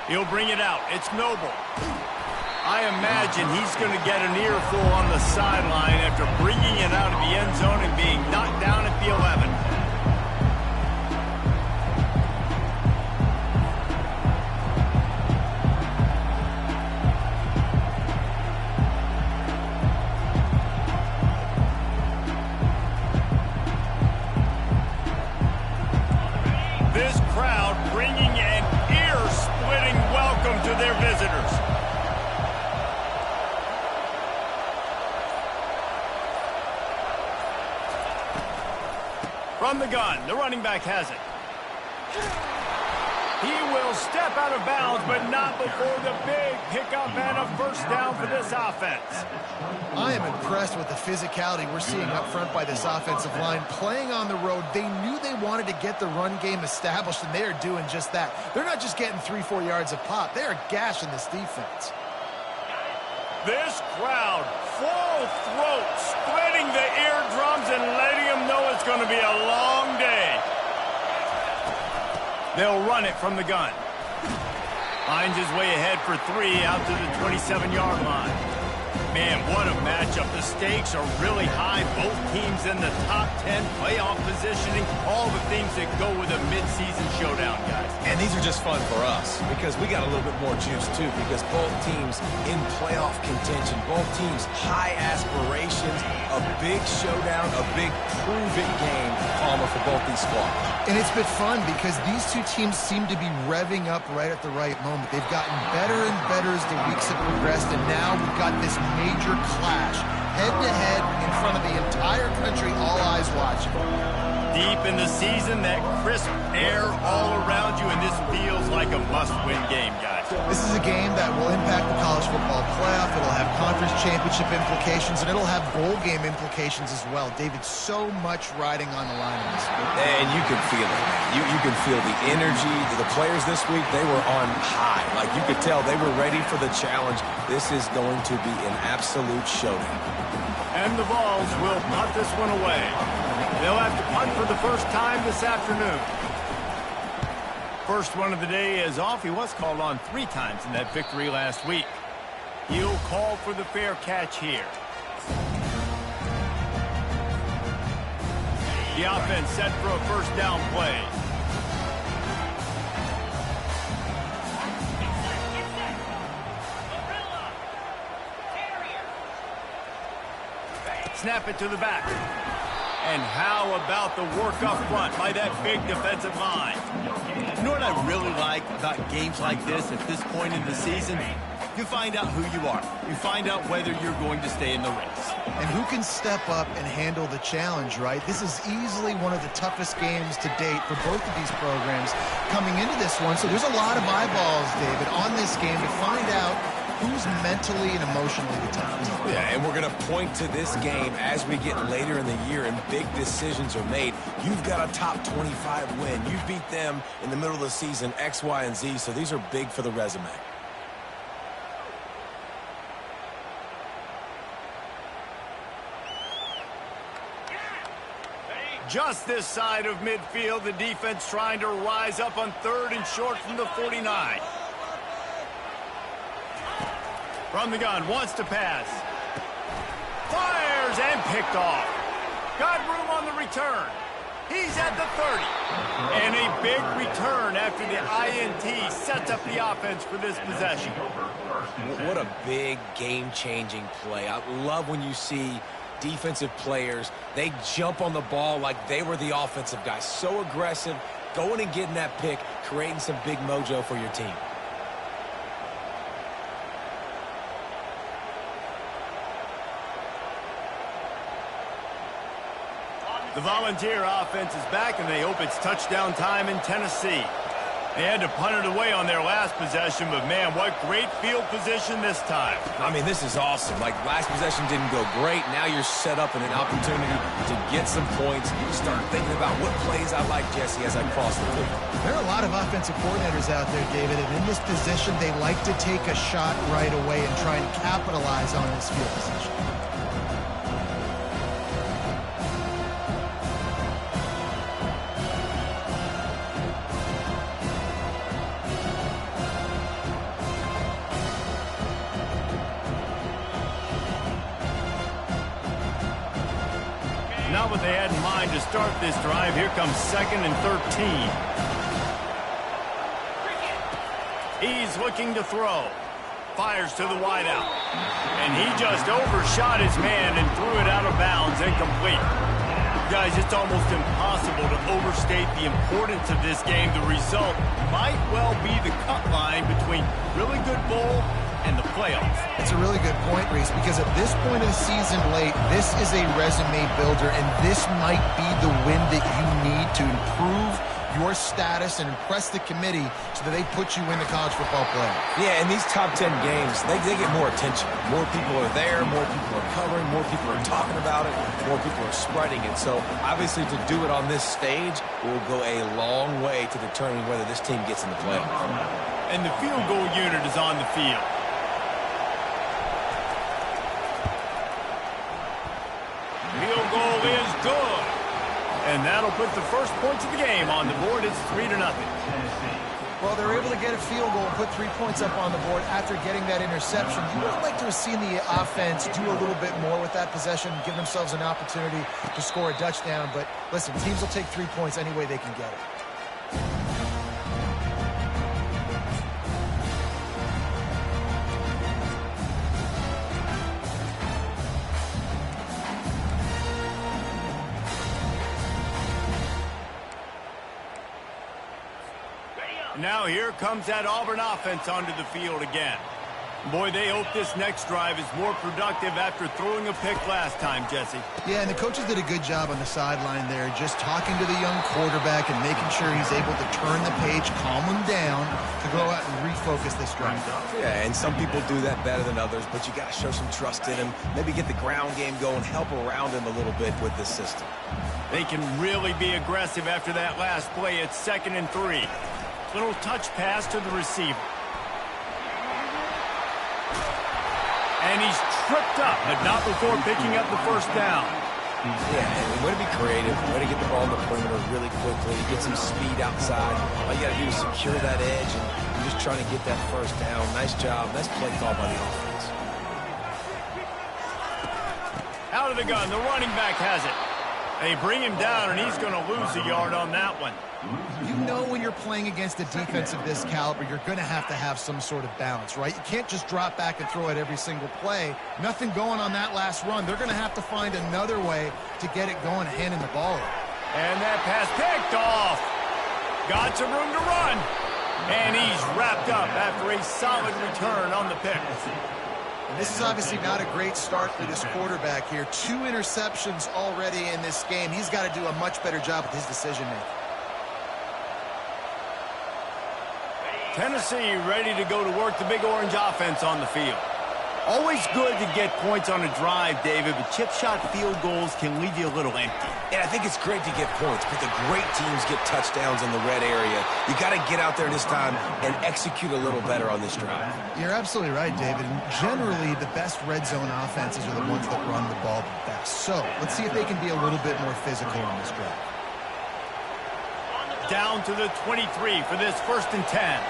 He'll bring it out. It's Noble. I imagine he's going to get an earful on the sideline after bringing it out of the end zone and being knocked down at the 11. This crowd bringing an ear-splitting welcome to their visitors. From the gun, the running back has it. He will step out of bounds, but not before the big pickup and a first down for this offense. I am impressed with the physicality we're seeing up front by this offensive line. Playing on the road, they knew they wanted to get the run game established, and they are doing just that. They're not just getting 3-4 yards of pop. They are gashing this defense. This crowd, full throat, splitting the eardrums and letting them know it's going to be a long day. They'll run it from the gun. Finds his way ahead for 3 out to the 27-yard line. Man, what a matchup. The stakes are really high. Both teams in the top 10, playoff positioning, all the things that go with a midseason showdown, guys. And these are just fun for us because we got a little bit more juice, too, because both teams in playoff contention, both teams high aspirations, a big showdown, a big prove-it game, Palmer, for both these squads. And it's been fun because these two teams seem to be revving up right at the right moment. They've gotten better and better as the weeks have progressed, and now we've got this major clash, head-to-head in front of the entire country, all eyes watching. Deep in the season, that crisp air all around you, and this feels like a must-win game, guys. This is a game that will impact the college football playoff. It'll have conference championship implications, and it'll have bowl game implications as well. David, so much riding on the line in this week. And you can feel it. You can feel the energy. The players this week, they were on high. Like, you could tell they were ready for the challenge. This is going to be an absolute showdown. And the Vols will punt this one away. They'll have to punt for the first time this afternoon. First one of the day is off. He was called on 3 times in that victory last week. He'll call for the fair catch here. The offense set for a first down play. Snap it to the back. And how about the work up front by that big defensive line? You know what I really like about games like this at this point in the season? You find out who you are. You find out whether you're going to stay in the race. And who can step up and handle the challenge, right? This is easily one of the toughest games to date for both of these programs coming into this one. So there's a lot of eyeballs, David, on this game to find out who's mentally and emotionally the toughest. Yeah, and we're going to point to this game as we get later in the year and big decisions are made. You've got a top 25 win. You beat them in the middle of the season, X, Y, and Z, so these are big for the resume. Just this side of midfield, the defense trying to rise up on 3rd and short from the 49. From the gun, wants to pass. Fires and picked off. Got room on the return. He's at the 30. And a big return after the INT sets up the offense for this possession. What a big game-changing play. I love when you see defensive players, they jump on the ball like they were the offensive guys. So aggressive, going and getting that pick, creating some big mojo for your team. The Volunteer offense is back, and they hope it's touchdown time in Tennessee. They had to punt it away on their last possession, but, man, what great field position this time. I mean, this is awesome. Like, last possession didn't go great. Now you're set up in an opportunity to get some points. Start thinking about what plays I like, Jesse, as I cross the field. There are a lot of offensive coordinators out there, David, and in this position, they like to take a shot right away and try and capitalize on this field position. what they had in mind to start this drive. Here comes 2nd and 13. He's looking to throw. Fires to the wideout. And he just overshot his man and threw it out of bounds, incomplete. Guys, it's almost impossible to overstate the importance of this game. The result might well be the cut line between really good bowl and the playoffs. It's a really good point, Reese, because at this point of the season late, this is a resume builder, and this might be the win that you need to improve your status and impress the committee so that they put you in the college football playoff. Yeah, in these top 10 games, they get more attention. More people are there, more people are covering, more people are talking about it, more people are spreading it. So, obviously, to do it on this stage will go a long way to determine whether this team gets in the playoffs. And the field goal unit is on the field. Field goal is good. And that'll put the first points of the game on the board. It's 3-0. Well, they're able to get a field goal and put 3 points up on the board after getting that interception. You would like to have seen the offense do a little bit more with that possession, give themselves an opportunity to score a touchdown. But listen, teams will take 3 points any way they can get it. Now here comes that Auburn offense onto the field again. Boy, they hope this next drive is more productive after throwing a pick last time, Jesse. Yeah, and the coaches did a good job on the sideline there, just talking to the young quarterback and making sure he's able to turn the page, calm him down, to go out and refocus this drive. Yeah, and some people do that better than others, but you got to show some trust in him, maybe get the ground game going, help around him a little bit with this system. They can really be aggressive after that last play. It's 2nd and 3. Little touch pass to the receiver. And he's tripped up, but not before picking up the first down. Yeah, and way to be creative, way to get the ball in the perimeter really quickly, get some speed outside. All you got to do is secure that edge, and you're just trying to get that first down. Nice job. Nice play call by the offense. Out of the gun, the running back has it. They bring him down, and he's going to lose a yard on that one. You know when you're playing against a defense of this caliber, you're going to have some sort of balance, right? You can't just drop back and throw it every single play. Nothing going on that last run. They're going to have to find another way to get it going and handing the ball over. And that pass picked off. Got some room to run. And he's wrapped up after a solid return on the pick. And this is obviously not a great start for this quarterback here. 2 interceptions already in this game. He's got to do a much better job with his decision-making. Tennessee ready to go to work the Big Orange offense on the field. Always good to get points on a drive, David, but chip shot field goals can leave you a little empty. Yeah, I think it's great to get points, but the great teams get touchdowns in the red area. You got to get out there this time and execute a little better on this drive. You're absolutely right, David. And generally, the best red zone offenses are the ones that run the ball the best. So let's see if they can be a little bit more physical on this drive. Down to the 23 for this 1st and 10.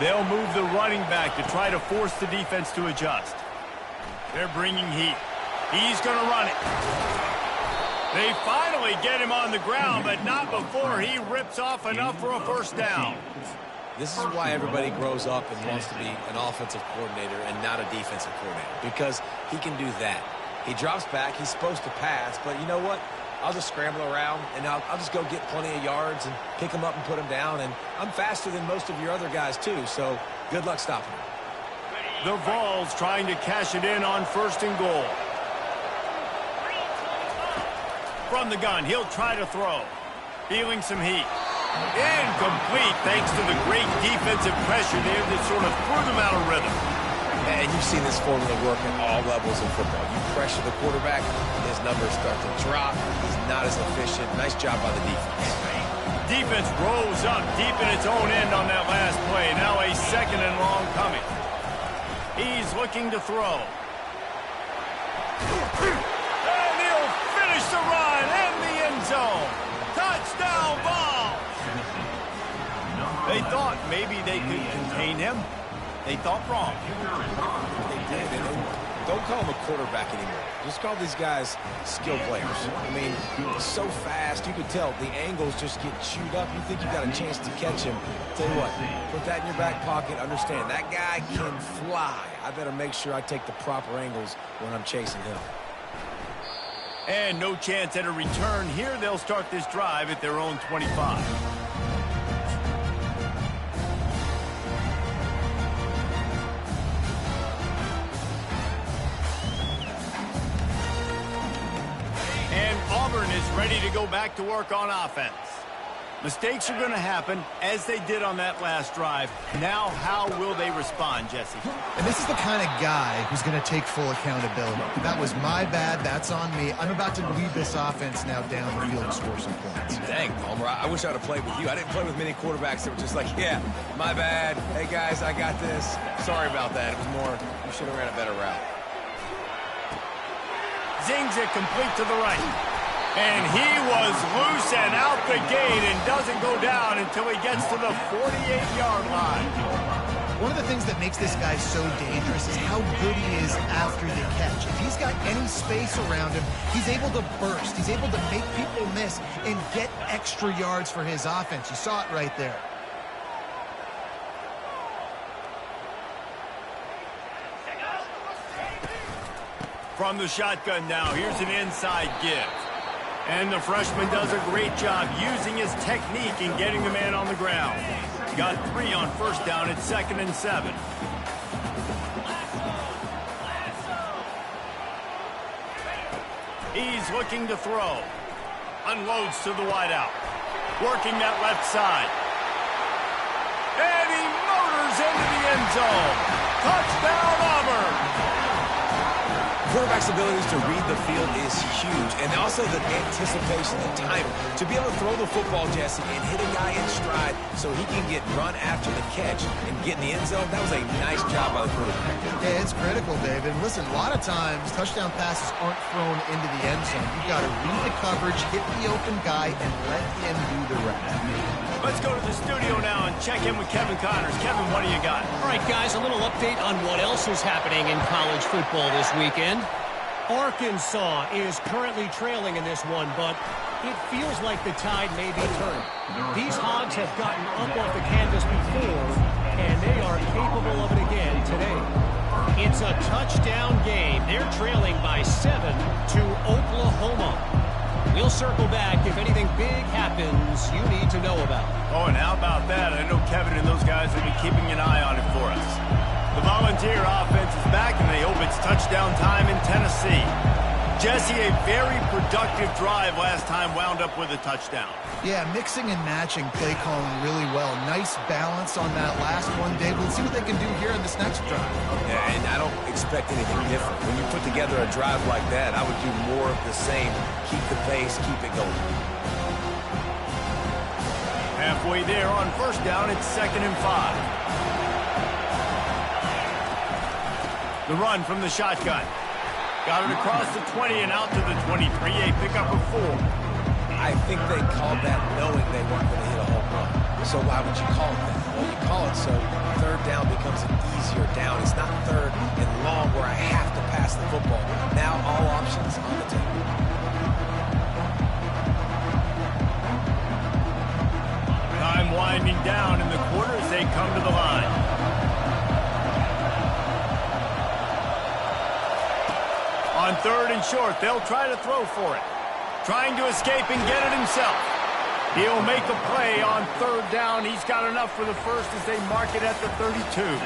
They'll move the running back to try to force the defense to adjust. They're bringing heat. He's going to run it. They finally get him on the ground, but not before he rips off enough for a first down. This is why everybody grows up and wants to be an offensive coordinator and not a defensive coordinator, because he can do that. He drops back. He's supposed to pass, but you know what? I'll just scramble around, and I'll just go get plenty of yards and pick him up and put him down. And I'm faster than most of your other guys, too, so good luck stopping him. The Vols trying to cash it in on 1st and goal. From the gun, he'll try to throw. Feeling some heat. Incomplete thanks to the great defensive pressure there that sort of threw them out of rhythm. And you've seen this formula work at all levels of football. You pressure the quarterback, his numbers start to drop. He's not as efficient. Nice job by the defense. Defense rose up deep in its own end on that last play. Now a 2nd and long coming. He's looking to throw. And he'll finish the run in the end zone. Touchdown ball. They thought maybe they could contain him. They thought wrong. They did, and don't call him a quarterback anymore. Just call these guys skill players. I mean, so fast, you can tell the angles just get chewed up. You think you got a chance to catch him. Tell you what, put that in your back pocket. Understand, that guy can fly. I better make sure I take the proper angles when I'm chasing him. And no chance at a return here. They'll start this drive at their own 25. Auburn is ready to go back to work on offense. Mistakes are going to happen, as they did on that last drive. Now, how will they respond, Jesse? And this is the kind of guy who's going to take full accountability. That was my bad. That's on me. I'm about to lead this offense now down the field and score some points. Dang, Palmer, I wish I would have played with you. I didn't play with many quarterbacks that were just like, yeah, my bad. Hey, guys, I got this. Sorry about that. It was more, you should have ran a better route. Zings it complete to the right. And he was loose and out the gate and doesn't go down until he gets to the 48-yard line. One of the things that makes this guy so dangerous is how good he is after the catch. If he's got any space around him, he's able to burst. He's able to make people miss and get extra yards for his offense. You saw it right there. From the shotgun now, here's an inside give. And the freshman does a great job using his technique and getting the man on the ground. Got 3 on first down at 2nd and 7. He's looking to throw. Unloads to the wideout. Working that left side. And he motors into the end zone. Touchdown, Auburn! Quarterback's abilities to read the field is huge, and also the anticipation, the timing. To be able to throw the football, Jesse, and hit a guy in stride so he can get run after the catch and get in the end zone, that was a nice job by the quarterback. Yeah, it's critical, David. Listen, a lot of times touchdown passes aren't thrown into the end zone. You've got to read the coverage, hit the open guy, and let him do the rest. Let's go to the studio now and check in with Kevin Connors. Kevin, what do you got? All right, guys, a little update on what else is happening in college football this weekend. Arkansas is currently trailing in this one, but it feels like the tide may be turned. These Hogs have gotten up off the canvas before, and they are capable of it again today. It's a touchdown game. They're trailing by 7 to Oklahoma. We'll circle back if anything big happens you need to know about. Oh, and how about that? I know Kevin and those guys will be keeping an eye on it for us. The Volunteer offense is back, and they hope it's touchdown time in Tennessee. Jesse, a very productive drive last time wound up with a touchdown. Yeah, mixing and matching play calling really well. Nice balance on that last one, Dave. Let's see what they can do here in this next drive. Yeah, and I don't expect anything different. When you put together a drive like that, I would do more of the same. Keep the pace, keep it going. Halfway there on first down, it's 2nd and 5. The run from the shotgun. Got it across the 20 and out to the 23. A pickup of 4. I think they called that knowing they weren't going to hit a home run. So why would you call it that? Well, you call it so third down becomes an easier down. It's not third and long where I have to pass the football. Now all options on the table. Time winding down in the quarter as they come to the line. On 3rd and short, they'll try to throw for it. Trying to escape and get it himself. He'll make a play on 3rd down. He's got enough for the first as they mark it at the 32.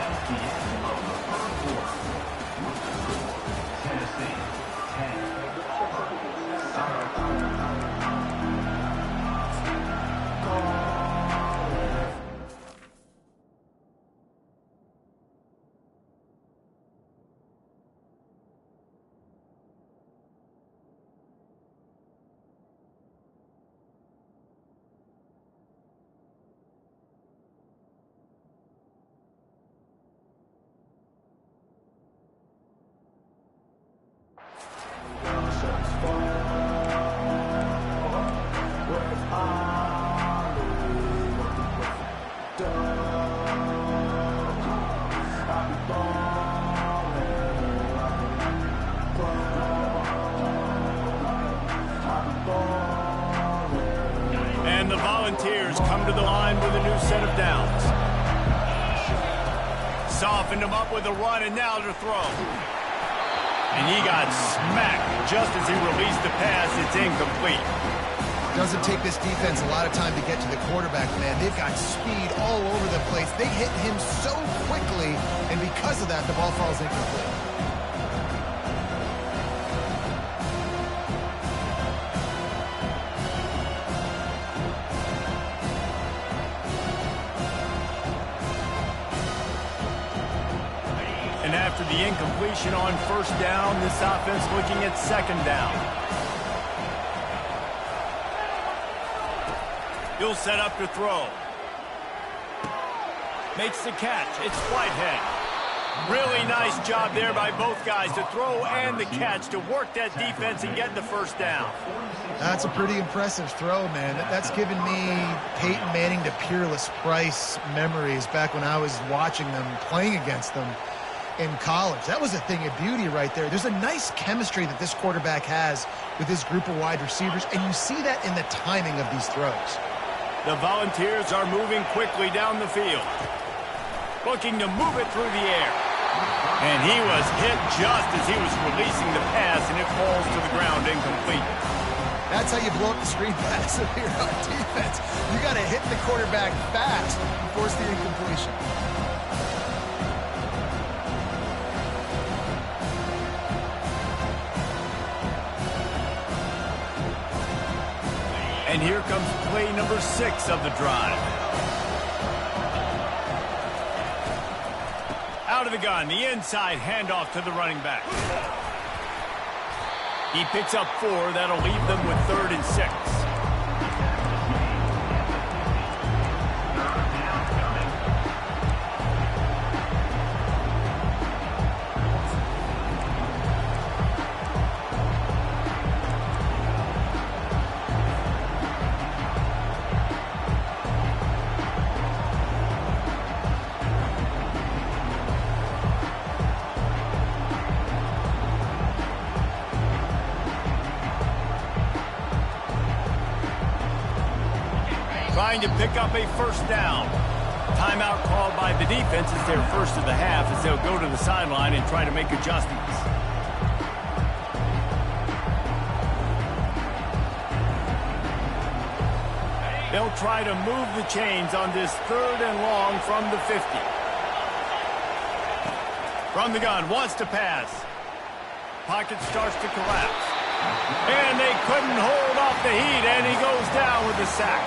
And the Volunteers come to the line with a new set of downs. Softened him up with a run, and now to throw. And he got smacked just as he released the pass. It's incomplete. Doesn't take this defense a lot of time to get to the quarterback, man. They've got speed all over the place. They hit him so quickly, and because of that, the ball falls incomplete. And after the incompletion on first down, this offense looking at second down. He'll set up to throw. Makes the catch. It's Whitehead. Really nice job there by both guys to throw and the catch to work that defense and get the first down. That's a pretty impressive throw, man. That's given me Peyton Manning to Peerless Price memories back when I was watching them, playing against them in college. That was a thing of beauty right there. There's a nice chemistry that this quarterback has with his group of wide receivers, and you see that in the timing of these throws. The Volunteers are moving quickly down the field, looking to move it through the air. And he was hit just as he was releasing the pass, and it falls to the ground incomplete. That's how you blow up the screen pass if you're on defense. You got to hit the quarterback fast and force the incompletion. And here comes play number 6 of the drive. Out of the gun, the inside handoff to the running back. He picks up 4. That'll leave them with 3rd and 6. Trying to pick up a first down. Timeout called by the defense is their first of the half as they'll go to the sideline and try to make adjustments. They'll try to move the chains on this 3rd and long from the 50. From the gun, wants to pass. Pocket starts to collapse. And they couldn't hold off the heat, and he goes down with a sack.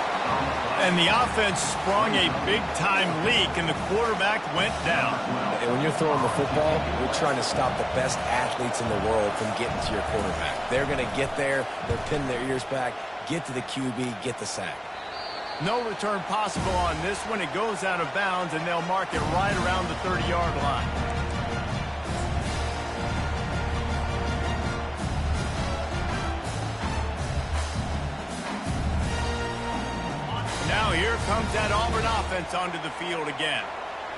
And the offense sprung a big-time leak, and the quarterback went down. And when you're throwing the football, you're trying to stop the best athletes in the world from getting to your quarterback. They're going to get there. They're pinning their ears back, get to the QB, get the sack. No return possible on this one. It goes out of bounds, and they'll mark it right around the 30-yard line. Now here comes that Auburn offense onto the field again.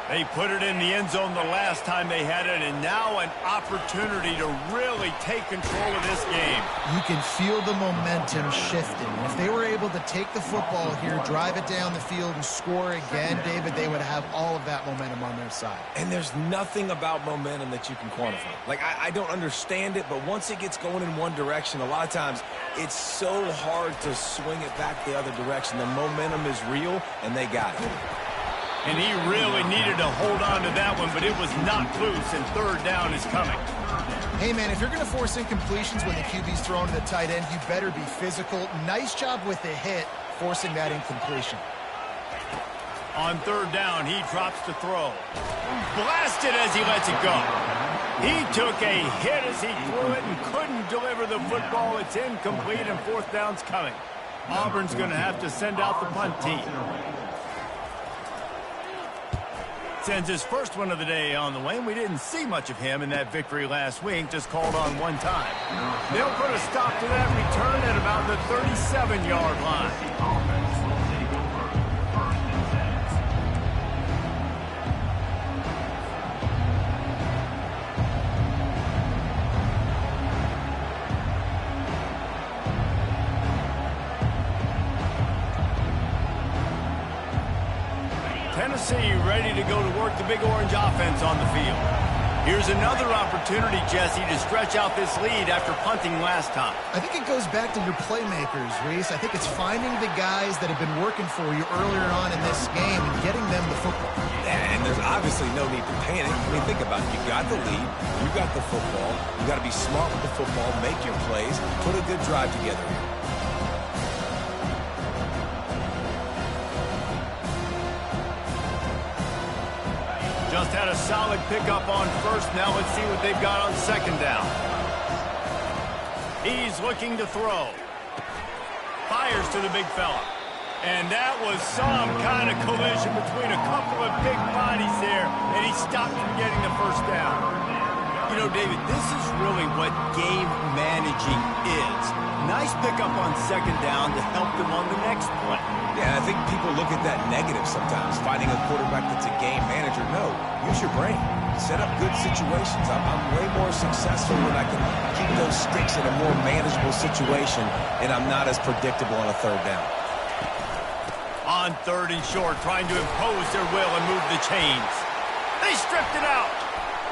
They put it in the end zone the last time they had it, and now an opportunity to really take control of this game. You can feel the momentum shifting. If they were able to take the football here, drive it down the field, and score again, David, they would have all of that momentum on their side. And there's nothing about momentum that you can quantify. Like, I don't understand it, but once it gets going in one direction, a lot of times it's so hard to swing it back the other direction. The momentum is real, and they got it. And he really needed to hold on to that one, but it was knocked loose, and 3rd down is coming. Hey, man, if you're going to force incompletions when the QB's thrown to the tight end, you better be physical. Nice job with the hit, forcing that incompletion. On 3rd down, he drops to throw. Blasted as he lets it go. He took a hit as he threw it and couldn't deliver the football. It's incomplete, and 4th down's coming. Auburn's going to have to send out the punt team. Sends his first one of the day on the way, and we didn't see much of him in that victory last week, just called on one time. They'll put a stop to that return at about the 37-yard line. see, ready to go to work the Big Orange offense on the field. Here's another opportunity, Jesse, to stretch out this lead after punting last time. I think it goes back to your playmakers, Reese. I think it's finding the guys that have been working for you earlier on in this game and getting them the football. And there's obviously no need to panic. I mean, think about it. You got the lead. You got the football. You got to be smart with the football, make your plays, put a good drive together here. Just had a solid pickup on first. Now let's see what they've got on second down. He's looking to throw. Fires to the big fella. And that was some kind of collision between a couple of big bodies there, and he stopped from getting the first down. You know, David, this is really what game managing is. Nice pickup on second down to help them on the next play. Yeah, I think people look at that negative sometimes, finding a quarterback that's a game manager. No, use your brain. Set up good situations. I'm way more successful when I can keep those sticks in a more manageable situation, and I'm not as predictable on a third down. On third and short, trying to impose their will and move the chains. They stripped it out.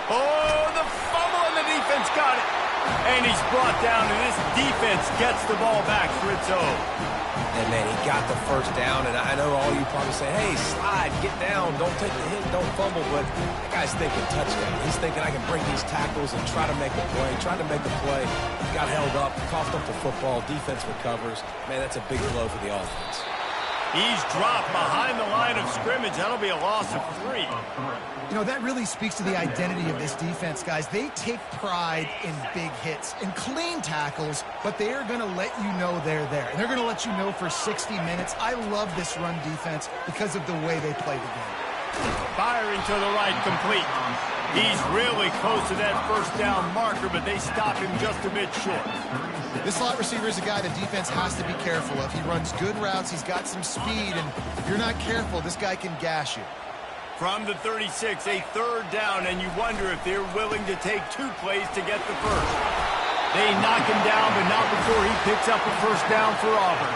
Oh, the fumble, and the defense got it. And he's brought down, and this defense gets the ball back for its own. And then he got the first down, and I know all you probably say, hey, slide, get down, don't take the hit, don't fumble, but that guy's thinking touchdown. He's thinking I can break these tackles and try to make a play, trying to make a play. Got held up, coughed up the football, defense recovers. Man, that's a big blow for the offense. He's dropped behind the line of scrimmage. That'll be a loss of 3. You know, that really speaks to the identity of this defense, guys. They take pride in big hits and clean tackles, but they are going to let you know they're there. And they're going to let you know for 60 minutes. I love this run defense because of the way they play the game. Firing to the right, complete. He's really close to that first down marker, but they stop him just a bit short. This slot receiver is a guy the defense has to be careful of. He runs good routes, he's got some speed, and if you're not careful, this guy can gash you. From the 36, a third down, and you wonder if they're willing to take 2 plays to get the first. They knock him down, but not before he picks up a first down for Auburn.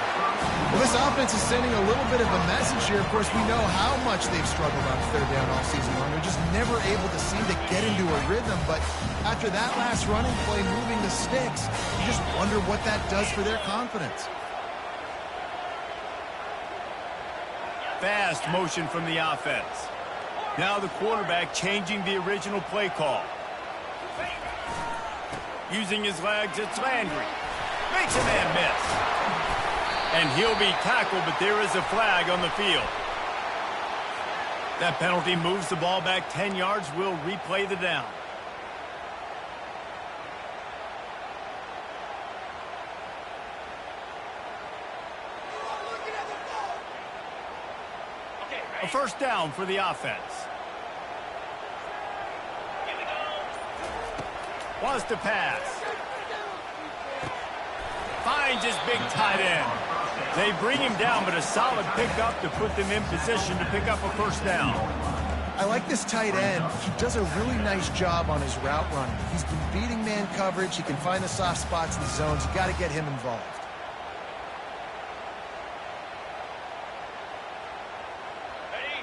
Well, this offense is sending a little bit of a message here. Of course, we know how much they've struggled on third down all season long. They're just never able to seem to get into a rhythm. But after that last running play, moving the sticks, you just wonder what that does for their confidence. Fast motion from the offense. Now the quarterback changing the original play call. Using his legs, it's Landry. Makes a man miss. And he'll be tackled, but there is a flag on the field. That penalty moves the ball back 10 yards. We'll replay the down. A first down for the offense. Wants to pass. Finds his big tight end. They bring him down, but a solid pickup to put them in position to pick up a first down. I like this tight end. He does a really nice job on his route running. He's been beating man coverage. He can find the soft spots in the zones. You got to get him involved.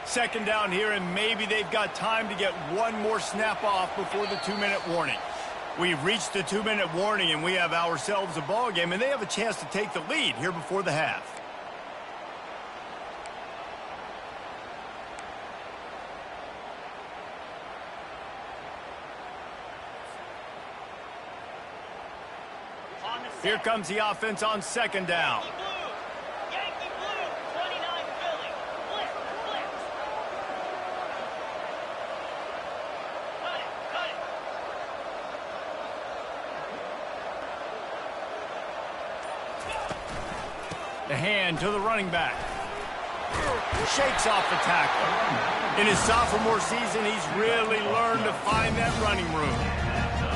Second down here, and maybe they've got time to get one more snap off before the 2-minute warning. We've reached the 2-minute warning, and we have ourselves a ball game, and they have a chance to take the lead here before the half. Here comes the offense on second down. The hand to the running back. Shakes off the tackle. In his sophomore season, he's really learned to find that running room.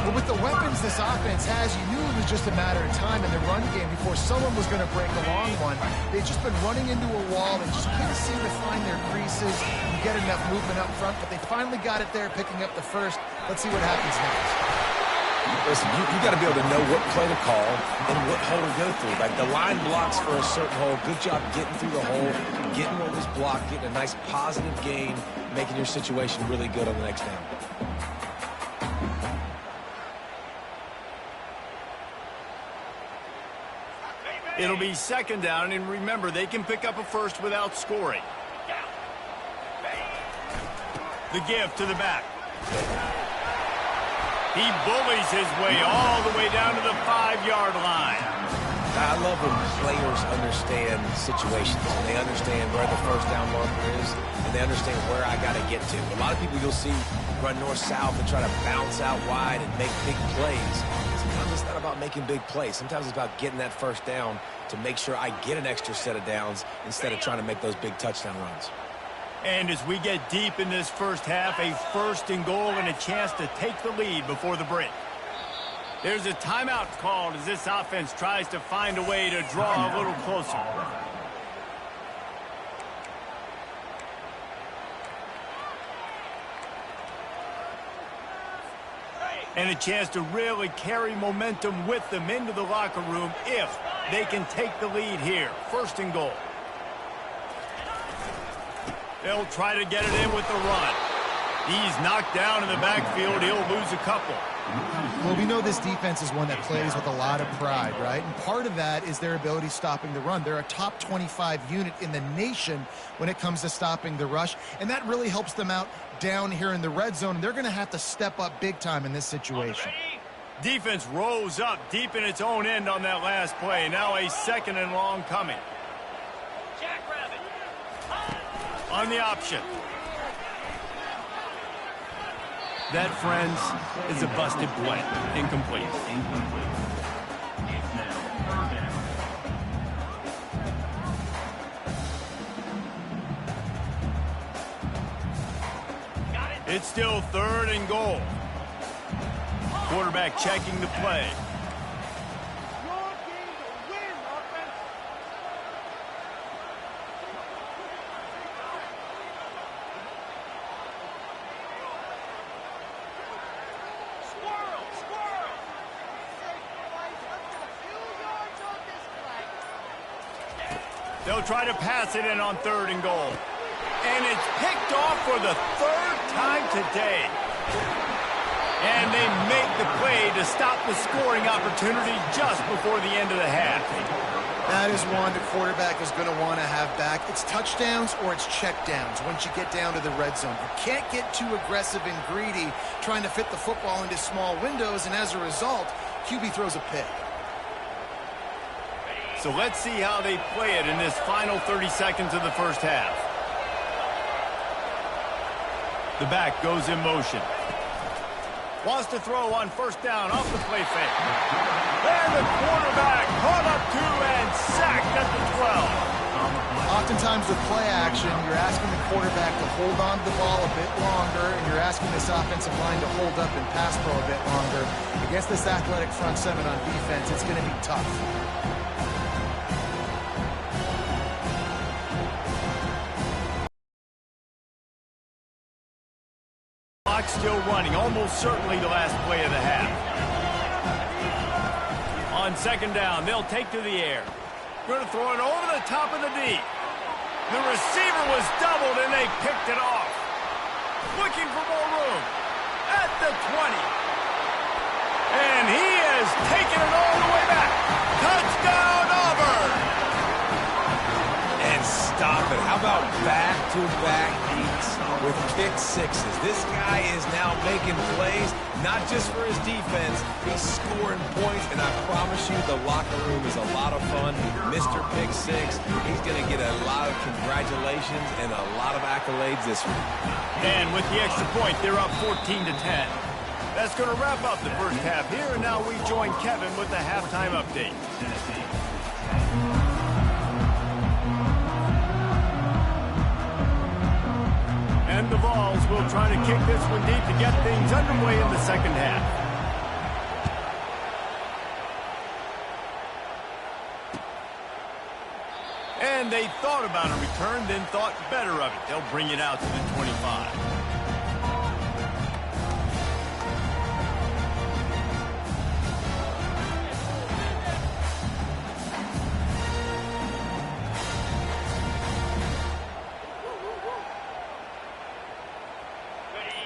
But with the weapons this offense has, you knew it was just a matter of time in the run game before someone was going to break a long one. They've just been running into a wall. They just couldn't seem to find their creases and get enough movement up front, but they finally got it there, picking up the first. Let's see what happens next. Listen, you got to be able to know what play to call and what hole to go through. Like the line blocks for a certain hole. Good job getting through the hole, getting what was blocked, getting a nice positive gain, making your situation really good on the next down. It'll be second down, and remember, they can pick up a first without scoring. The give to the back. He bullies his way all the way down to the 5-yard line. I love when players understand situations, and they understand where the first down marker is, and they understand where I got to get to. A lot of people you'll see run north-south and try to bounce out wide and make big plays. Sometimes it's not about making big plays. Sometimes it's about getting that first down to make sure I get an extra set of downs instead of trying to make those big touchdown runs. And as we get deep in this first half, a first and goal and a chance to take the lead before the break. There's a timeout called as this offense tries to find a way to draw a little closer. And a chance to really carry momentum with them into the locker room if they can take the lead here. First and goal. They'll try to get it in with the run. He's knocked down in the backfield. He'll lose a couple. Well, we know this defense is one that plays with a lot of pride, right? And part of that is their ability stopping the run. They're a top 25 unit in the nation when it comes to stopping the rush, and that really helps them out down here in the red zone. They're going to have to step up big time in this situation. Defense rose up deep in its own end on that last play. Now a second and long coming. On the option. That, friends, is a busted play. Incomplete. It's still third and goal. Quarterback checking the play. They'll try to pass it in on third and goal. And it's picked off for the third time today. And they make the play to stop the scoring opportunity just before the end of the half. That is one the quarterback is going to want to have back. It's touchdowns or it's checkdowns once you get down to the red zone. You can't get too aggressive and greedy trying to fit the football into small windows, and as a result, QB throws a pick. So let's see how they play it in this final 30 seconds of the first half. The back goes in motion. Wants to throw on first down off the play fake. And the quarterback caught up to and sacked at the 12. Oftentimes with play action, you're asking the quarterback to hold on to the ball a bit longer, and you're asking this offensive line to hold up and pass pro a bit longer. Against this athletic front seven on defense, it's going to be tough. Clock still running, almost certainly the last play of the half. On second down, they'll take to the air. Going to throw it over the top of the D. The receiver was doubled, and they picked it off. Looking for more room at the 20. And he has taken it all the way back. Touchdown, Auburn! And stop it. How about back-to-back beats with pick sixes? This guy is now making plays, not just for his defense. He's scoring points, and I promise you the locker room is a lot of fun. Mr. Pick Six, he's going to get a lot of congratulations and a lot of accolades this week. And with the extra point, they're up 14-10. That's going to wrap up the first half here, and now we join Kevin with the halftime update. And the Vols will try to kick this one deep to get things underway in the second half. And they thought about a return, then thought better of it. They'll bring it out to the 25.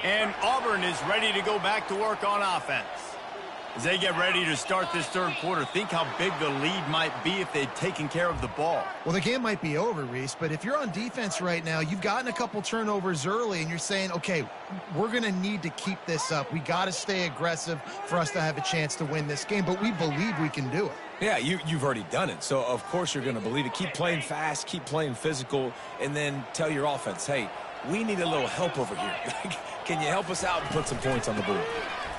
And Auburn is ready to go back to work on offense. As they get ready to start this third quarter, think how big the lead might be if they'd taken care of the ball. Well, the game might be over, Reese, but if you're on defense right now, you've gotten a couple turnovers early, and you're saying, okay, we're going to need to keep this up. We got to stay aggressive for us to have a chance to win this game, but we believe we can do it. Yeah, you've already done it, so of course you're going to believe it. Keep playing fast, keep playing physical, and then tell your offense, hey, we need a little help over here. Can you help us out and put some points on the board?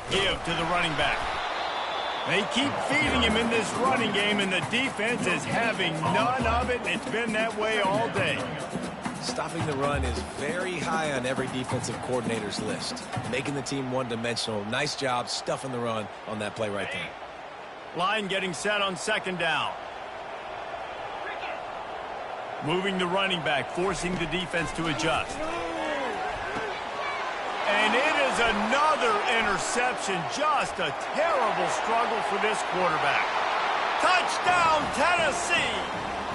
Give to the running back. They keep feeding him in this running game, and the defense is having none of it. It's been that way all day. Stopping the run is very high on every defensive coordinator's list. Making the team one-dimensional. Nice job stuffing the run on that play right there. Line getting set on second down. Moving the running back, forcing the defense to adjust. And it is another interception. Just a terrible struggle for this quarterback. Touchdown, Tennessee!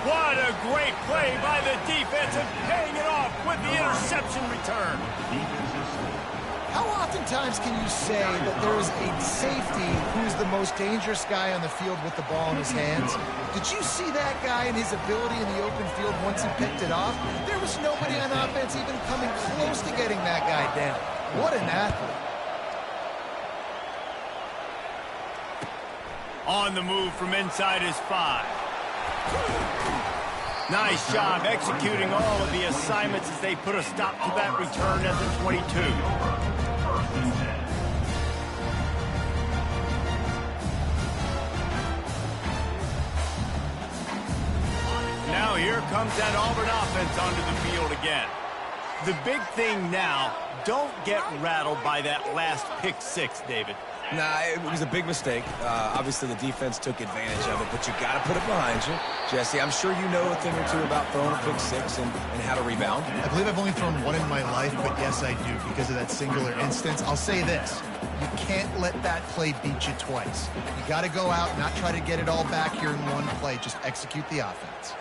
What a great play by the defense and paying it off with the interception return. How oftentimes can you say that there is a safety who's the most dangerous guy on the field with the ball in his hands? Did you see that guy and his ability in the open field once he picked it off? There was nobody on offense even coming close to getting that guy down. What an athlete. On the move from inside his 5. Nice job executing all of the assignments as they put a stop to that return at the 22. Now here comes that Auburn offense onto the field again. The big thing now, don't get rattled by that last pick 6, David. Nah, it was a big mistake. Obviously, the defense took advantage of it, but you got to put it behind you. Jesse, I'm sure you know a thing or two about throwing a pick 6 and how to rebound. I believe I've only thrown one in my life, but yes, I do because of that singular instance. I'll say this. You can't let that play beat you twice. You got to go out, not try to get it all back here in one play. Just execute the offense.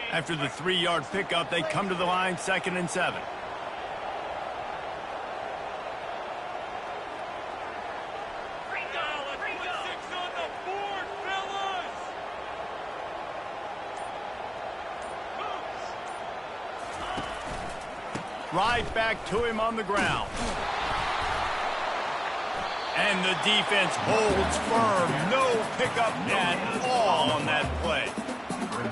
After the 3-yard pickup, they come to the line, 2nd and 7. Right back to him on the ground. And the defense holds firm. No pickup at all on that play.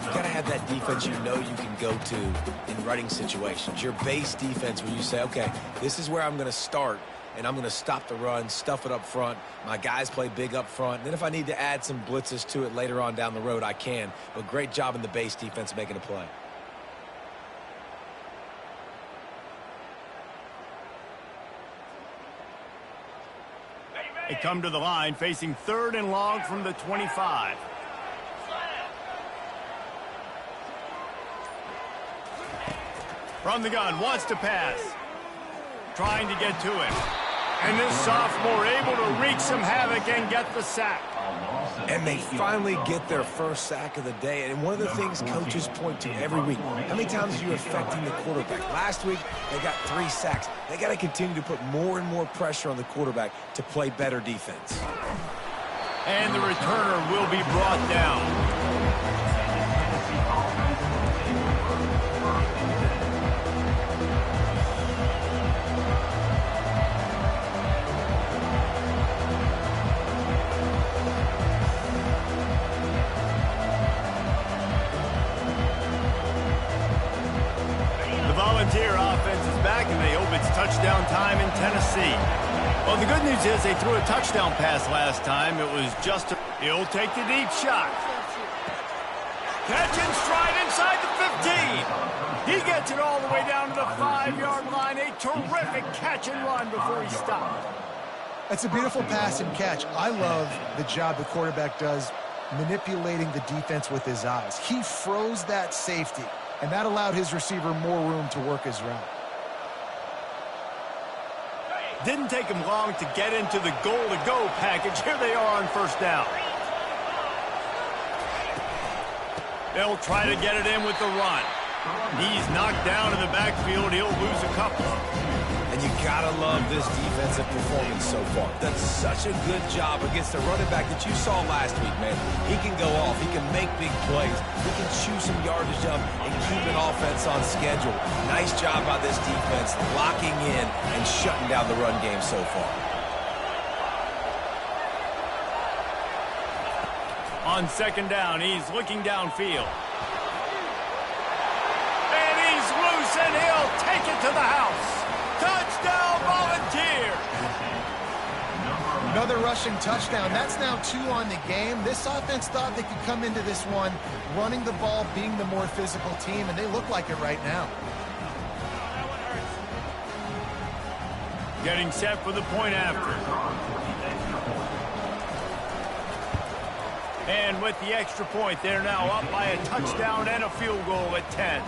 You got to have that defense you know you can go to in running situations. Your base defense where you say, okay, this is where I'm going to start, and I'm going to stop the run, stuff it up front. My guys play big up front. And then if I need to add some blitzes to it later on down the road, I can. But great job in the base defense making a play. They come to the line facing 3rd and long from the 25. From the gun, wants to pass. Trying to get to him. And this sophomore able to wreak some havoc and get the sack. And they finally get their first sack of the day. And one of the things coaches point to every week, how many times are you affecting the quarterback? Last week, they got 3 sacks. They got to continue to put more and more pressure on the quarterback to play better defense. And the returner will be brought down. Volunteer offense is back, and they hope it's touchdown time in Tennessee. Well, the good news is they threw a touchdown pass last time. It was just he'll take the deep shot. Catch and stride inside the 15. He gets it all the way down to the 5-yard line. A terrific catch and run before he stopped. That's a beautiful pass and catch. I love the job the quarterback does manipulating the defense with his eyes. He froze that safety, and that allowed his receiver more room to work his route. Didn't take him long to get into the goal-to-go package. Here they are on first down. They'll try to get it in with the run. He's knocked down in the backfield. He'll lose a couple. And you gotta love this defensive performance so far. Done such a good job against the running back that you saw last week, man. He can go off. He can make big plays. He can chew some yardage up and keep an offense on schedule. Nice job by this defense locking in and shutting down the run game so far. On second down, he's looking downfield. And he's loose, and he'll take it to the house. Touchdown, Volunteer! Another rushing touchdown. That's now 2 on the game. This offense thought they could come into this one running the ball, being the more physical team, and they look like it right now. Getting set for the point after. And with the extra point, they're now up by a touchdown and a field goal at 10.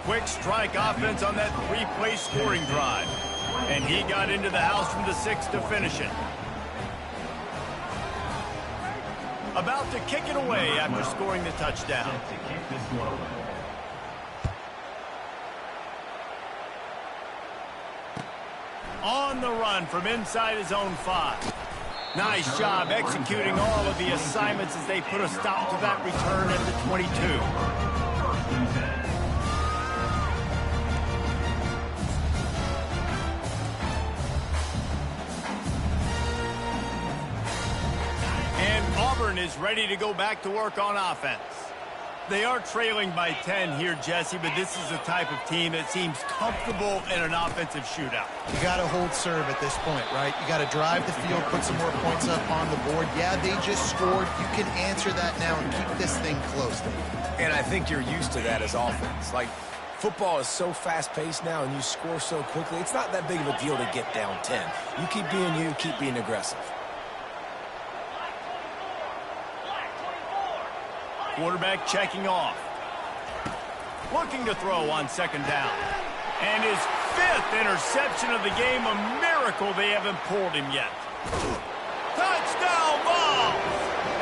Quick strike offense on that 3-play scoring drive. And he got into the house from the 6 to finish it. About to kick it away after scoring the touchdown. On the run from inside his own 5. Nice job executing all of the assignments as they put a stop to that return at the 22. And Auburn is ready to go back to work on offense. They are trailing by 10 here, Jesse, but this is the type of team that seems comfortable in an offensive shootout. You got to hold serve at this point, right? You got to drive the field, put some more points up on the board. Yeah, they just scored. You can answer that now and keep this thing close. And I think you're used to that as offense. Like, football is so fast-paced now, and you score so quickly, it's not that big of a deal to get down 10. You keep being you, keep being aggressive. Quarterback checking off. Looking to throw on second down. And his 5th interception of the game. A miracle they haven't pulled him yet. Touchdown ball!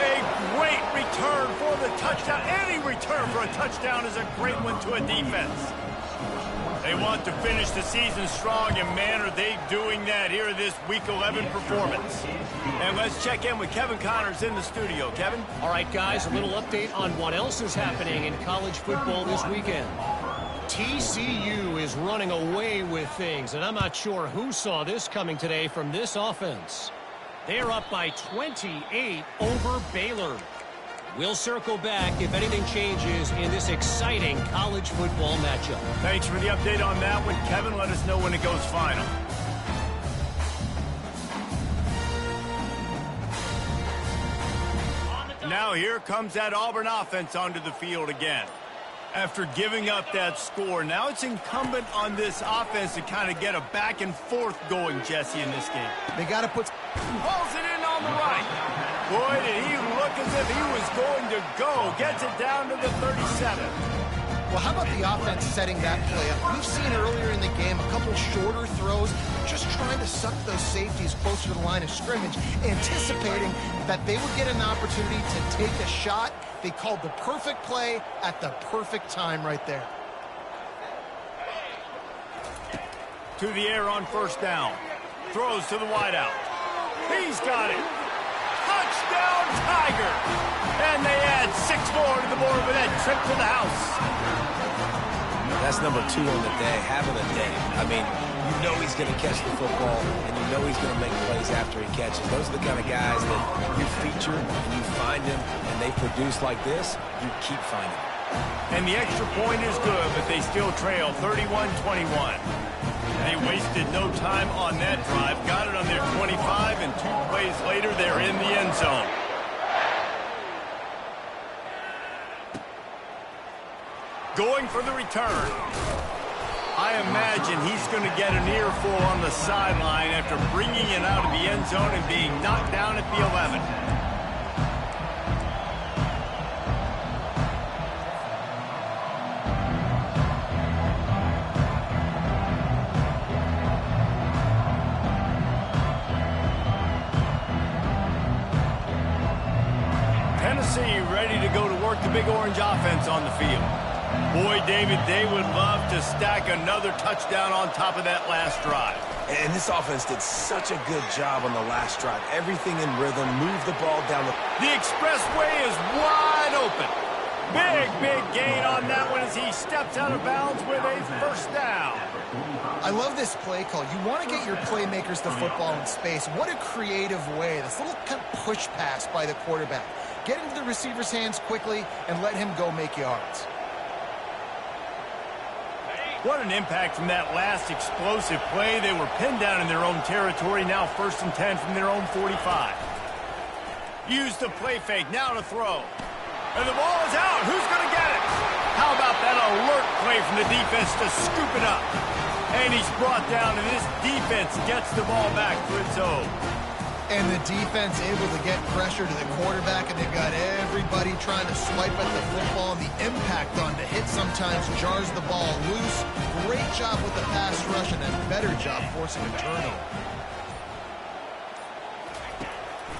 A great return for the touchdown. Any return for a touchdown is a great one to a defense. They want to finish the season strong, and man, are they doing that here in this Week 11 performance. And let's check in with Kevin Connors in the studio. Kevin? All right, guys, a little update on what else is happening in college football this weekend. TCU is running away with things, and I'm not sure who saw this coming today from this offense. They're up by 28 over Baylor. We'll circle back if anything changes in this exciting college football matchup. Thanks for the update on that one, Kevin. Let us know when it goes final. Now here comes that Auburn offense onto the field again. After giving up that score, now it's incumbent on this offense to kind of get a back and forth going, Jesse, in this game. They got to put... Pulls it in on the right. Boy, did he look as if he was going to go. Gets it down to the 37. Well, how about the offense setting that play up? We've seen earlier in the game a couple shorter throws, just trying to suck those safeties closer to the line of scrimmage, anticipating that they would get an opportunity to take a shot. They called the perfect play at the perfect time right there. To the air on first down. Throws to the wideout. He's got it. Touchdown, Tiger! And they add 6 more to the board with that trip to the house. That's number 2 on the day, having a day. I mean, you know he's going to catch the football, and you know he's going to make plays after he catches. Those are the kind of guys that you feature, and you find them, and they produce like this, you keep finding them. And the extra point is good, but they still trail 31-21. They wasted no time on that drive. Got it on their 25, and 2 plays later, they're in the end zone. Going for the return. I imagine he's going to get an earful on the sideline after bringing it out of the end zone and being knocked down at the 11. Tennessee ready to go to work the Big Orange offense on the field. Boy, David, they would love to stack another touchdown on top of that last drive. And this offense did such a good job on the last drive. Everything in rhythm, moved the ball down The expressway is wide open. Big gain on that one as he steps out of bounds with a first down. I love this play call. You want to get your playmakers the football in space. What a creative way. This little kind of push pass by the quarterback. Get into the receiver's hands quickly and let him go make yards. What an impact from that last explosive play. They were pinned down in their own territory, now 1st and 10 from their own 45. Use the play fake, now to throw. And the ball is out. Who's going to get it? How about that alert play from the defense to scoop it up? And he's brought down, and this defense gets the ball back for its own. And the defense able to get pressure to the quarterback, and they've got everybody trying to swipe at the football. And the impact on the hit sometimes jars the ball loose. Great job with the pass rush and a better job forcing a turnover.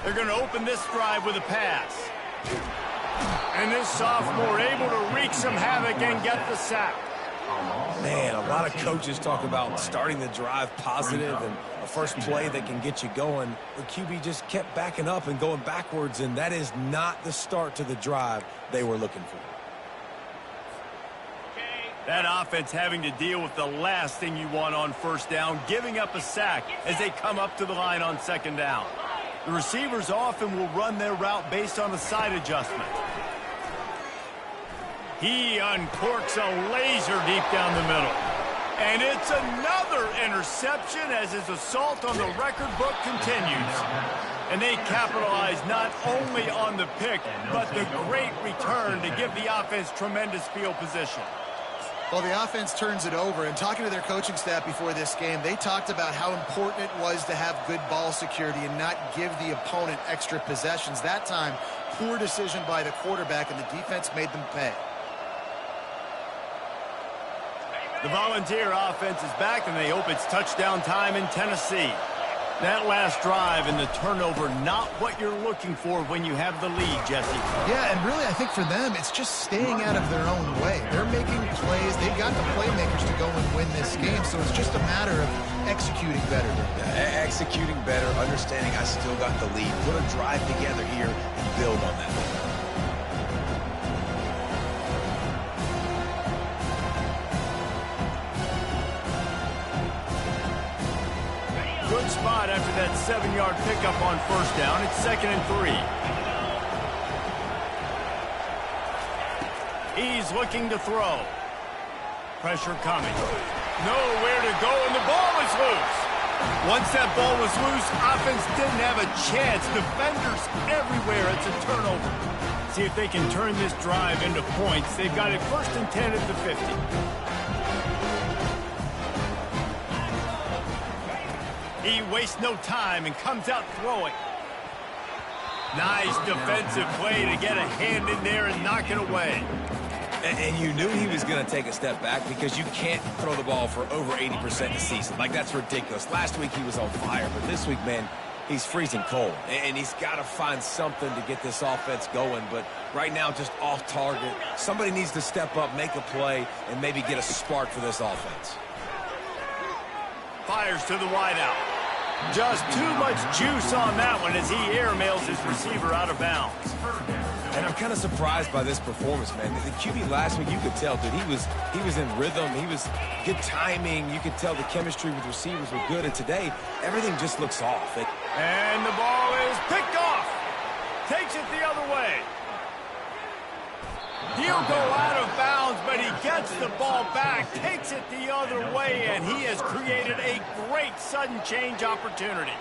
They're going to open this drive with a pass. And this sophomore able to wreak some havoc and get the sack. Man, a lot of coaches talk about starting the drive positive and a first play that can get you going. The QB just kept backing up and going backwards, and that is not the start to the drive they were looking for. That offense having to deal with the last thing you want on first down, giving up a sack as they come up to the line on 2nd down. The receivers often will run their route based on a side adjustment. He uncorks a laser deep down the middle. And it's another interception as his assault on the record book continues. And they capitalize not only on the pick, but the great return to give the offense tremendous field position. Well, the offense turns it over, and talking to their coaching staff before this game, they talked about how important it was to have good ball security and not give the opponent extra possessions. That time, poor decision by the quarterback, and the defense made them pay. The Volunteer offense is back, and they hope it's touchdown time in Tennessee. That last drive and the turnover, not what you're looking for when you have the lead, Jesse. Yeah, and really I think for them, it's just staying out of their own way. They're making plays. They've got the playmakers to go and win this game, so it's just a matter of executing better. Executing better, understanding I still got the lead. Put a drive together here and build on that. Good spot after that 7-yard pickup on first down. It's 2nd and 3. He's looking to throw. Pressure coming. Nowhere to go, and the ball is loose. Once that ball was loose, offense didn't have a chance. Defenders everywhere. It's a turnover. See if they can turn this drive into points. They've got it 1st and 10 at the 50. He wastes no time and comes out throwing. Nice defensive play to get a hand in there and knock it away. And you knew he was going to take a step back because you can't throw the ball for over 80% this season. Like, that's ridiculous. Last week he was on fire, but this week, man, he's freezing cold. And he's got to find something to get this offense going. But right now, just off target. Somebody needs to step up, make a play, and maybe get a spark for this offense. Fires to the wideout. Just too much juice on that one as he airmails his receiver out of bounds. And I'm kind of surprised by this performance, man. The QB last week, you could tell, dude, he was in rhythm. He was good timing. You could tell the chemistry with receivers were good. And today, everything just looks off. And the ball is picked off. Takes it the other way. He'll go out of bounds, but he gets the ball back, takes it the other way, and he has created a great sudden change opportunity.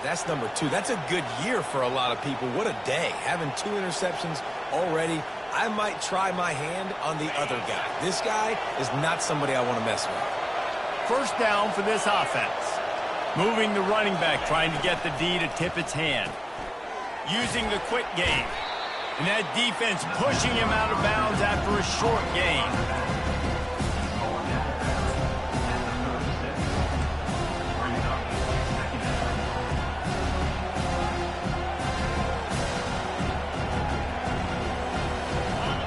That's number 2. That's a good year for a lot of people. What a day. Having 2 interceptions already. I might try my hand on the other guy. This guy is not somebody I want to mess with. First down for this offense. Moving the running back, trying to get the D to tip its hand. Using the quick game. And that defense pushing him out of bounds after a short gain.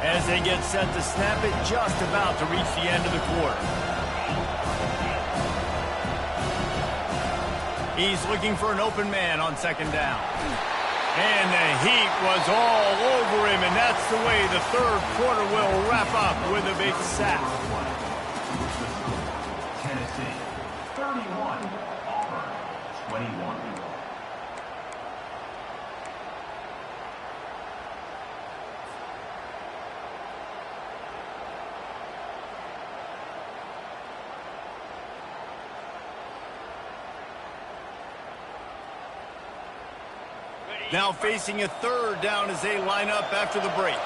As as they get set to snap it, just about to reach the end of the quarter. He's looking for an open man on second down. And the heat was all over him, and that's the way the third quarter will wrap up with a big sack. Tennessee, 31. Auburn, 21. Now facing a third down as they line up after the break.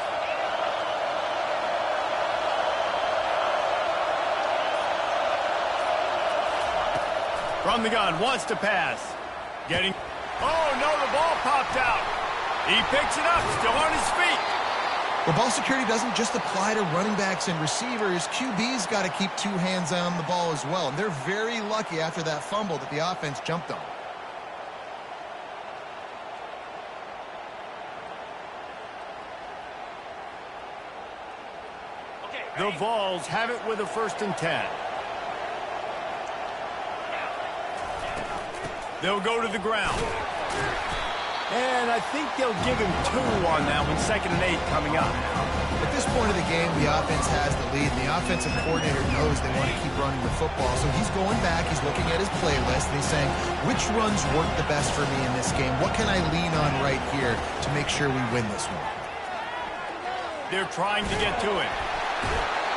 From the gun, wants to pass. Getting... Oh, no, the ball popped out. He picks it up, still on his feet. Well, ball security doesn't just apply to running backs and receivers. QB's got to keep two hands on the ball as well. And they're very lucky after that fumble that the offense jumped on. The Vols have it with a 1st and 10. They'll go to the ground. And I think they'll give him 2 on that one, 2nd and 8 coming up. At this point of the game, the offense has the lead, and the offensive coordinator knows they want to keep running the football. So he's going back, he's looking at his playlist, and he's saying, which runs work the best for me in this game? What can I lean on right here to make sure we win this one? They're trying to get to it.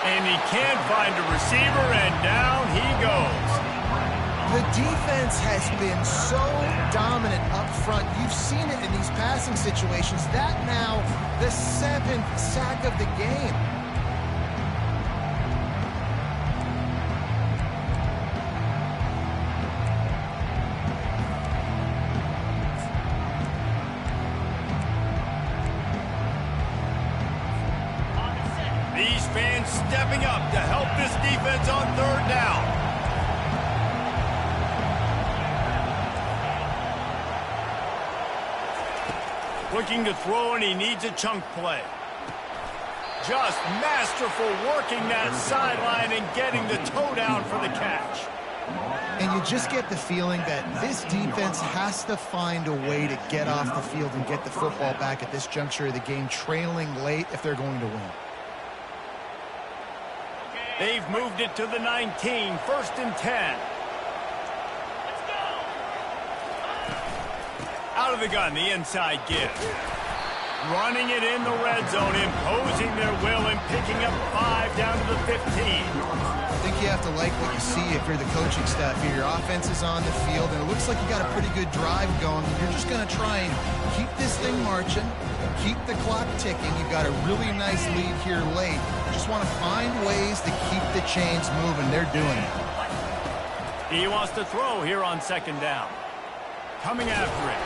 And he can't find a receiver, and down he goes. The defense has been so dominant up front. You've seen it in these passing situations. That now, the 7th sack of the game. These fans stepping up to help this defense on 3rd down. Looking to throw, and he needs a chunk play. Just masterful working that sideline and getting the toe down for the catch. And you just get the feeling that this defense has to find a way to get off the field and get the football back at this juncture of the game, trailing late if they're going to win. They've moved it to the 19, 1st and 10. Out of the gun, the inside give. Running it in the red zone, imposing their will and picking up 5 down to the 15. I think you have to like what you see if you're the coaching staff here. Your offense is on the field, and it looks like you got a pretty good drive going. You're just going to try and keep this thing marching, keep the clock ticking. You've got a really nice lead here late. You just want to find ways to keep the chains moving. They're doing it. He wants to throw here on 2nd down. Coming after it.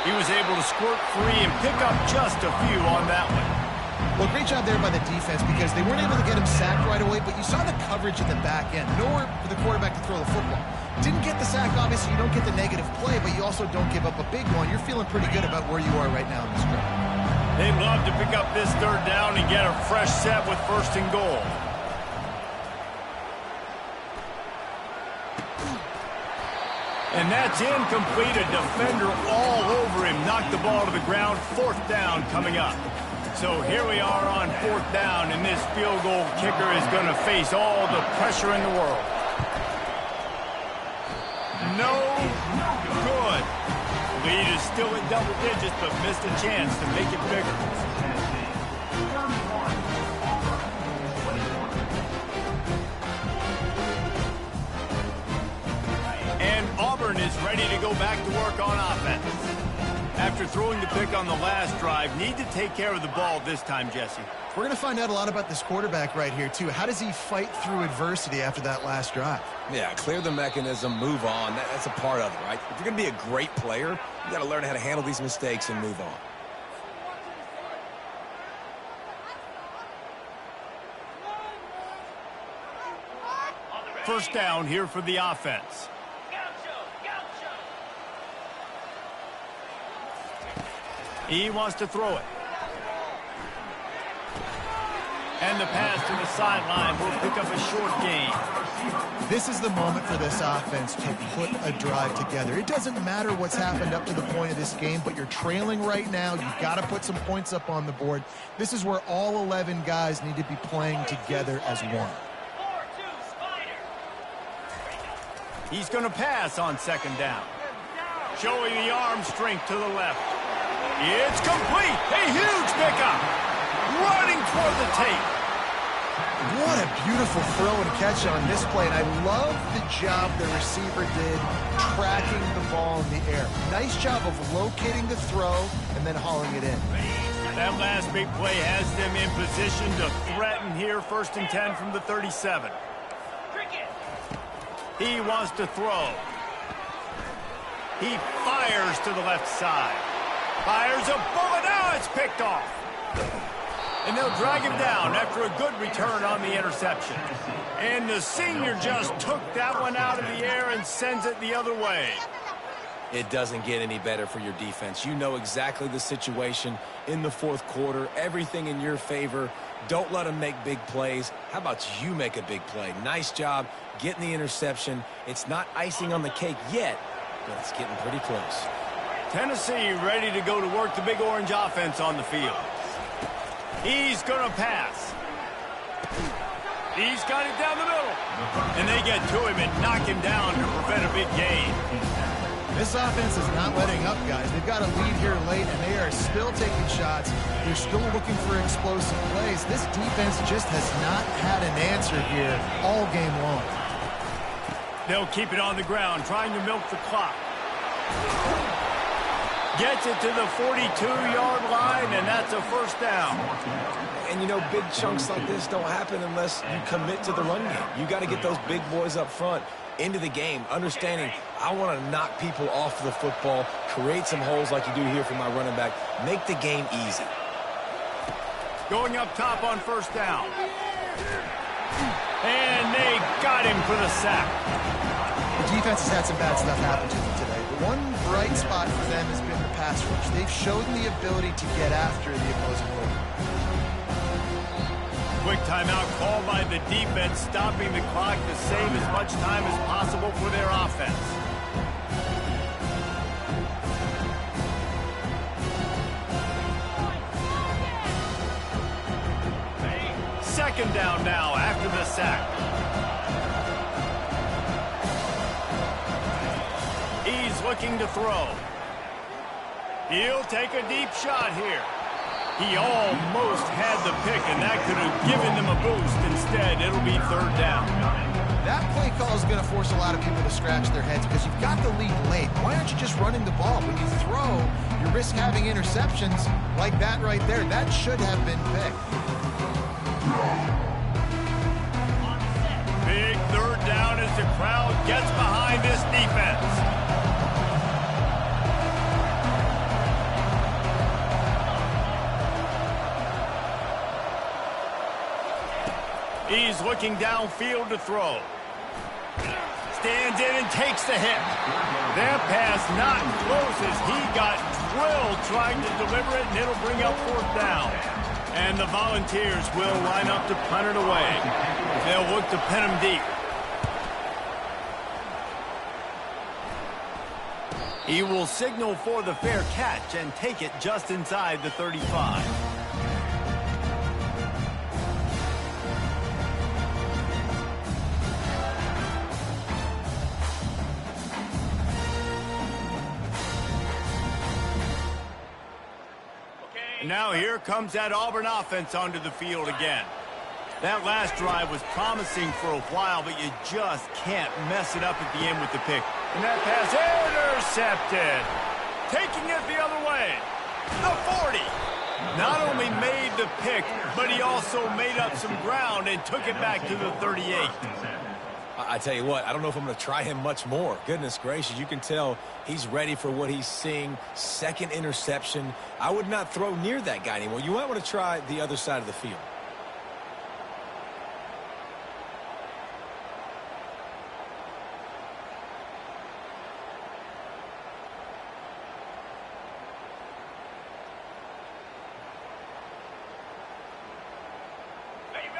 He was able to squirt free and pick up just a few on that one. Well, great job there by the defense because they weren't able to get him sacked right away, but you saw the coverage at the back end. Nowhere for the quarterback to throw the football. Didn't get the sack, obviously. You don't get the negative play, but you also don't give up a big one. You're feeling pretty good about where you are right now in this drive. They'd love to pick up this 3rd down and get a fresh set with 1st and goal. And that's incomplete. A defender all over him. Knocked the ball to the ground. 4th down coming up. So here we are on 4th down, and this field goal kicker is going to face all the pressure in the world. No good. Lead is still in double digits, but missed a chance to make it bigger. And Auburn is ready to go back to work on offense. After throwing the pick on the last drive, need to take care of the ball this time, Jesse. We're going to find out a lot about this quarterback right here, too. How does he fight through adversity after that last drive? Yeah, clear the mechanism, move on. That's a part of it, right? If you're going to be a great player, you got to learn how to handle these mistakes and move on. First down here for the offense. He wants to throw it. And the pass to the sideline will pick up a short gain. This is the moment for this offense to put a drive together. It doesn't matter what's happened up to the point of this game, but you're trailing right now. You've got to put some points up on the board. This is where all 11 guys need to be playing together as one. He's going to pass on second down. Showing the arm strength to the left. It's complete. A huge pickup. Running toward the tape. What a beautiful throw and catch on this play. And I love the job the receiver did tracking the ball in the air. Nice job of locating the throw and then hauling it in. That last big play has them in position to threaten here. 1st and 10 from the 37. He wants to throw. He fires to the left side. Fires a bullet. Now it's picked off. And they'll drag him down after a good return on the interception. And the senior just took that one out of the air and sends it the other way. It doesn't get any better for your defense. You know exactly the situation in the 4th quarter. Everything in your favor. Don't let them make big plays. How about you make a big play? Nice job getting the interception. It's not icing on the cake yet, but it's getting pretty close. Tennessee ready to go to work the Big Orange offense on the field. He's going to pass. He's got it down the middle. And they get to him and knock him down to prevent a big gain. This offense is not letting up, guys. They've got a lead here late, and they are still taking shots. They're still looking for explosive plays. This defense just has not had an answer here all game long. They'll keep it on the ground, trying to milk the clock. Gets it to the 42-yard line, and that's a 1st down. And, you know, big chunks like this don't happen unless you commit to the run game. You got to get those big boys up front into the game, understanding I want to knock people off the football, create some holes like you do here for my running back, make the game easy. Going up top on 1st down. And they got him for the sack. The defense has had some bad stuff happen to them today. But one bright spot for them has been the pass rush. They've shown the ability to get after the opposing quarterback. Quick timeout called by the defense, stopping the clock to save as much time as possible for their offense. Second down now after the sack. He's looking to throw. He'll take a deep shot here. He almost had the pick, and that could have given them a boost. Instead, it'll be 3rd down. That play call is going to force a lot of people to scratch their heads because you've got the lead late. Why aren't you just running the ball? When you throw, you risk having interceptions like that right there. That should have been picked. Big 3rd down as the crowd gets behind this defense. He's looking downfield to throw. Stands in and takes the hit. That pass not close as he got drilled trying to deliver it, and it'll bring up 4th down. And the Volunteers will line up to punt it away. They'll look to pin him deep. He will signal for the fair catch and take it just inside the 35. Now here comes that Auburn offense onto the field again. That last drive was promising for a while, but you just can't mess it up at the end with the pick. And that pass intercepted. Taking it the other way. The 40. Not only made the pick, but he also made up some ground and took it back to the 38. I tell you what, I don't know if I'm going to try him much more. Goodness gracious, you can tell he's ready for what he's seeing. 2nd interception. I would not throw near that guy anymore. You might want to try the other side of the field.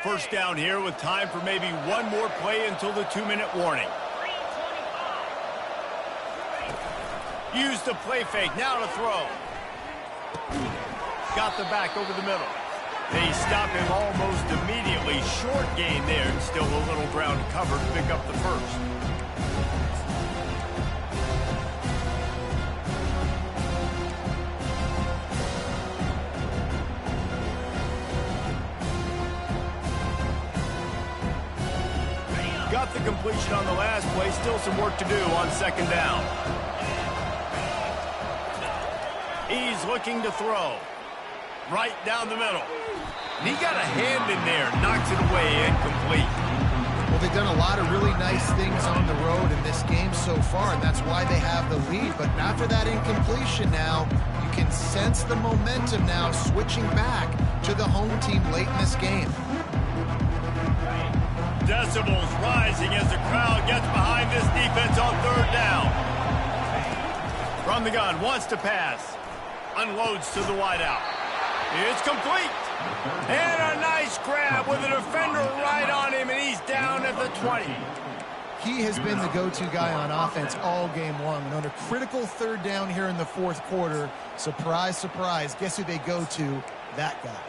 First down here with time for maybe one more play until the 2-minute warning. Use the play fake. Now to throw. Got the back over the middle. They stop him almost immediately. Short gain there, and still a little ground to cover to pick up the first. Got the completion on the last play. Still some work to do on second down. He's looking to throw. Right down the middle. And he got a hand in there. Knocks it away, incomplete. Well, they've done a lot of really nice things on the road in this game so far, and that's why they have the lead. But after that incompletion now, you can sense the momentum now switching back to the home team late in this game. Decibels rising as the crowd gets behind this defense on third down. From the gun, wants to pass. Unloads to the wideout. It's complete. And a nice grab with a defender right on him, and he's down at the 20. He has been the go-to guy on offense all game long. And on a critical third down here in the fourth quarter, surprise, surprise, guess who they go to? That guy.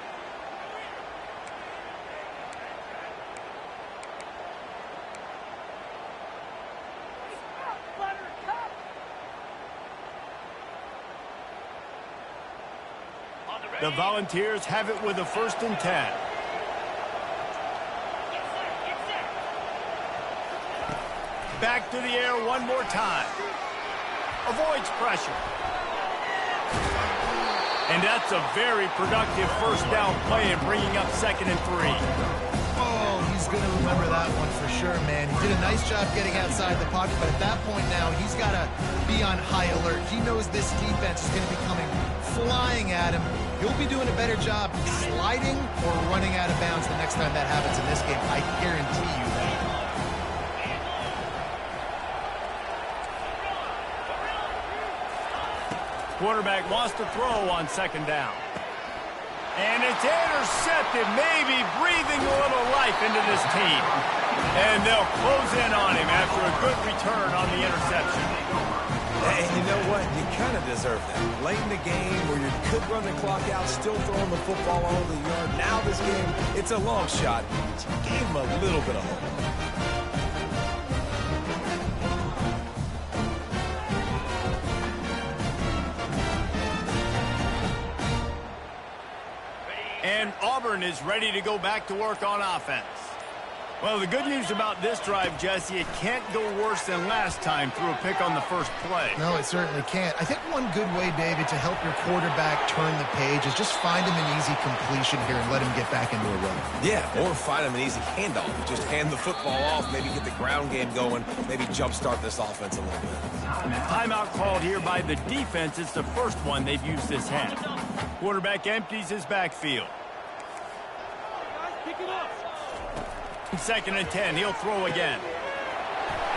The Volunteers have it with a 1st and 10. Back to the air one more time. Avoids pressure. And that's a very productive first down play in bringing up 2nd and 3. Oh, he's going to remember that one for sure, man. He did a nice job getting outside the pocket, but at that point now, he's got to be on high alert. He knows this defense is going to be coming flying at him. He'll be doing a better job sliding or running out of bounds the next time that happens in this game. I guarantee you that. Quarterback wants to throw on 2nd down. And it's intercepted, maybe breathing a little life into this team. And they'll close in on him after a good return on the interception. And you know what? You kind of deserve that. Late in the game where you could run the clock out, still throwing the football all over the yard. Now this game, it's a long shot. But you gave him a little bit of hope. And Auburn is ready to go back to work on offense. Well, the good news about this drive, Jesse, it can't go worse than last time through a pick on the first play. No, it certainly can't. I think one good way, David, to help your quarterback turn the page is just find him an easy completion here and let him get back into a run. Yeah, or find him an easy handoff. Just hand the football off, maybe get the ground game going, maybe jumpstart this offense a little bit. Timeout called here by the defense. It's the first one they've used this half. Quarterback empties his backfield. Pick it up. 2nd and 10. He'll throw again.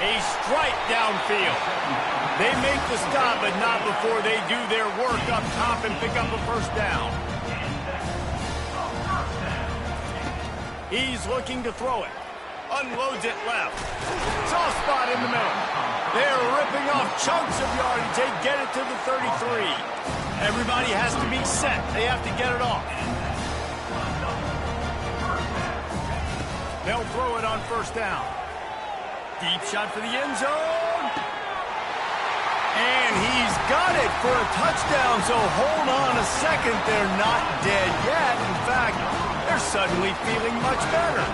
A strike downfield. They make the stop, but not before they do their work up top and pick up a first down. He's looking to throw it. Unloads it left. Soft spot in the middle. They're ripping off chunks of yardage. They get it to the 33. Everybody has to be set. They have to get it off. They'll throw it on 1st down. Deep shot for the end zone. And he's got it for a touchdown, so hold on a second. They're not dead yet. In fact, they're suddenly feeling much better.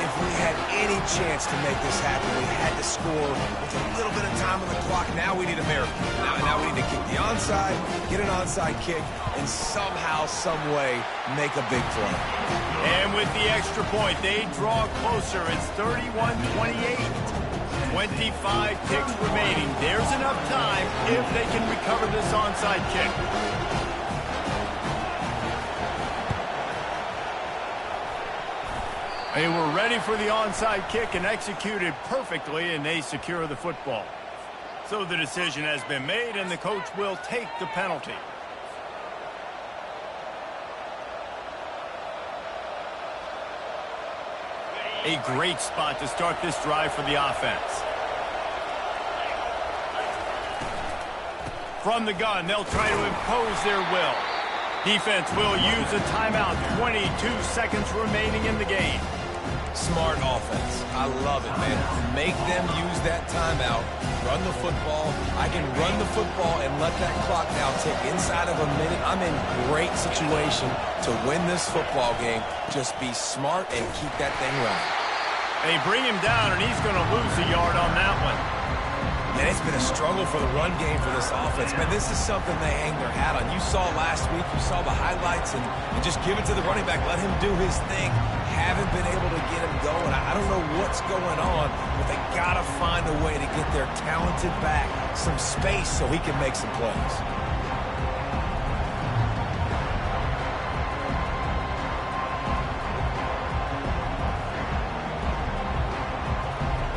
If we had any chance to make this happen, we had to score with a little bit of time on the clock. Now we need a miracle. Now we need to kick the onside, get an onside kick, and somehow, some way, make a big play. And with the extra point, they draw closer. It's 31-28. 25 kicks remaining. There's enough time if they can recover this onside kick. They were ready for the onside kick and executed perfectly, and they secure the football. So the decision has been made, and the coach will take the penalty. A great spot to start this drive for the offense. From the gun, they'll try to impose their will. Defense will use a timeout. 22 seconds remaining in the game. Smart offense. I love it, man. Make them use that timeout. Run the football. I can run the football and let that clock now tick inside of a minute. I'm in great situation to win this football game. Just be smart and keep that thing running. They bring him down, and he's going to lose a yard on that one. Man, it's been a struggle for the run game for this offense. Man, this is something they hang their hat on. You saw last week, you saw the highlights, and just give it to the running back. Let him do his thing. Haven't been able to get him going. I don't know what's going on, but they got to find a way to get their talented back some space so he can make some plays.